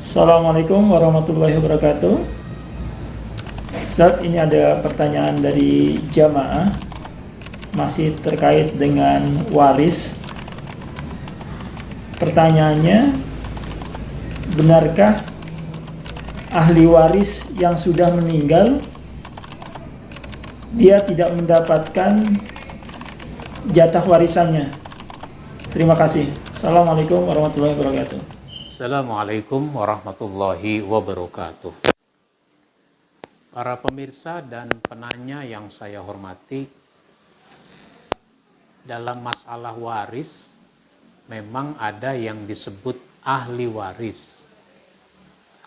Assalamualaikum warahmatullahi wabarakatuh. Ustadz, ini ada pertanyaan dari jamaah masih terkait dengan waris. Pertanyaannya, benarkah ahli waris yang sudah meninggal dia tidak mendapatkan jatah warisannya? Terima kasih. Assalamualaikum warahmatullahi wabarakatuh. Assalamualaikum warahmatullahi wabarakatuh. Para pemirsa dan penanya yang saya hormati, dalam masalah waris memang ada yang disebut ahli waris.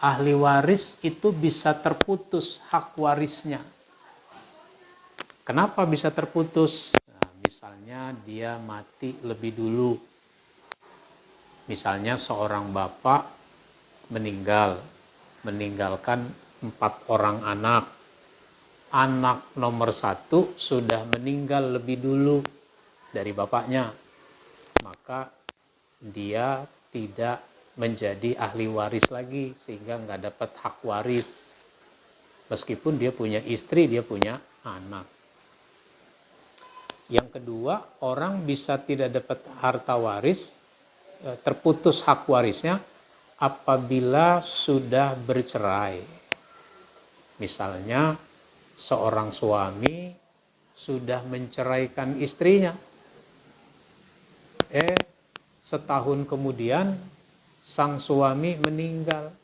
Ahli waris itu bisa terputus hak warisnya. Kenapa bisa terputus? Nah, misalnya dia mati lebih dulu. Misalnya seorang bapak meninggalkan 4 orang anak. Anak nomor 1 sudah meninggal lebih dulu dari bapaknya. Maka dia tidak menjadi ahli waris lagi, sehingga nggak dapat hak waris. Meskipun dia punya istri, dia punya anak. Yang kedua, orang bisa tidak dapat harta waris, terputus hak warisnya apabila sudah bercerai. Misalnya seorang suami sudah menceraikan istrinya. Setahun kemudian sang suami meninggal,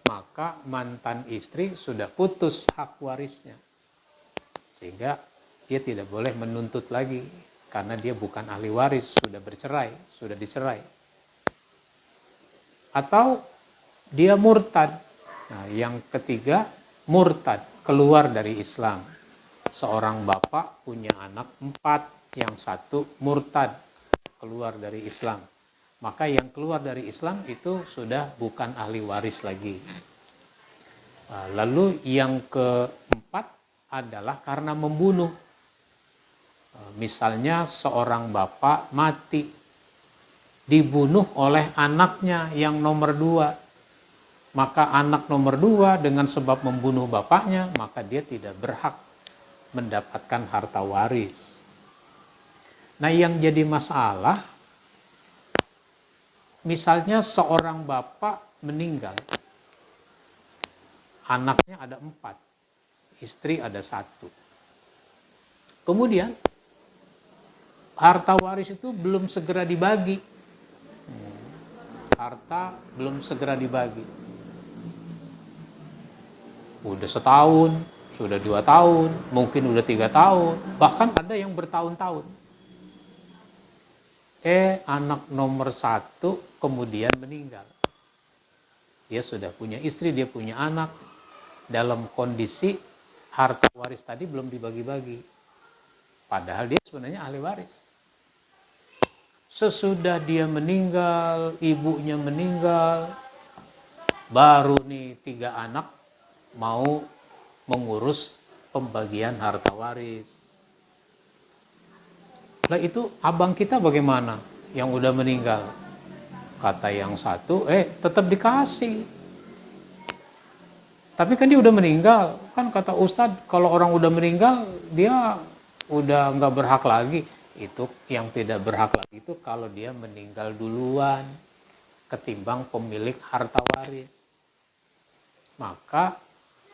maka mantan istri sudah putus hak warisnya. Sehingga dia tidak boleh menuntut lagi karena dia bukan ahli waris, sudah bercerai, sudah dicerai. Atau dia murtad. Nah, yang ketiga, murtad, keluar dari Islam. Seorang bapak punya anak 4, yang 1 murtad, keluar dari Islam. Maka yang keluar dari Islam itu sudah bukan ahli waris lagi. Lalu yang keempat adalah karena membunuh. Misalnya seorang bapak mati, dibunuh oleh anaknya yang nomor 2. Maka anak nomor 2 dengan sebab membunuh bapaknya, maka dia tidak berhak mendapatkan harta waris. Nah, yang jadi masalah, misalnya seorang bapak meninggal, anaknya ada 4, istri ada 1. Kemudian harta waris itu belum segera dibagi. Harta belum segera dibagi. Udah setahun, sudah 2 tahun, mungkin udah 3 tahun, bahkan ada yang bertahun-tahun. Anak nomor 1 kemudian meninggal. Dia sudah punya istri, dia punya anak. Dalam kondisi harta waris tadi belum dibagi-bagi. Padahal dia sebenarnya ahli waris. Sesudah dia meninggal, ibunya meninggal, baru nih 3 anak mau mengurus pembagian harta waris. Lah itu abang kita bagaimana yang udah meninggal? Kata yang 1, tetap dikasih. Tapi kan dia udah meninggal. Kan kata Ustadz, kalau orang udah meninggal, dia udah nggak berhak lagi. Itu yang tidak berhak lagi itu kalau dia meninggal duluan ketimbang pemilik harta waris. Maka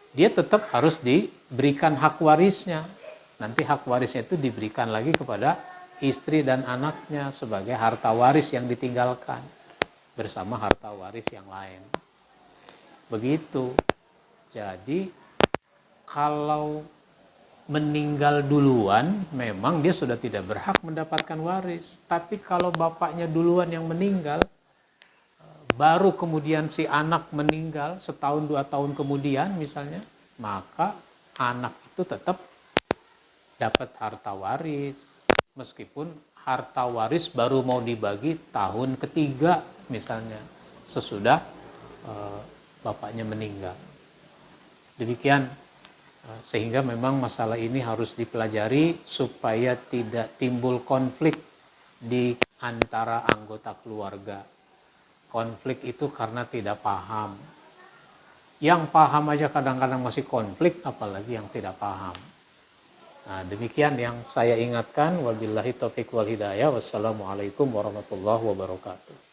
dia tetap harus diberikan hak warisnya. Nanti hak warisnya itu diberikan lagi kepada istri dan anaknya sebagai harta waris yang ditinggalkan bersama harta waris yang lain. Begitu. Jadi kalau meninggal duluan, memang dia sudah tidak berhak mendapatkan waris. Tapi kalau bapaknya duluan yang meninggal, baru kemudian si anak meninggal setahun 2 tahun kemudian misalnya, maka anak itu tetap dapat harta waris. Meskipun harta waris baru mau dibagi tahun ketiga misalnya, sesudah bapaknya meninggal. Demikian. Sehingga memang masalah ini harus dipelajari supaya tidak timbul konflik di antara anggota keluarga. Konflik itu karena tidak paham. Yang paham aja kadang-kadang masih konflik, apalagi yang tidak paham. Nah, demikian yang saya ingatkan. Wabillahi taufiq wal hidayah. Wassalamualaikum warahmatullahi wabarakatuh.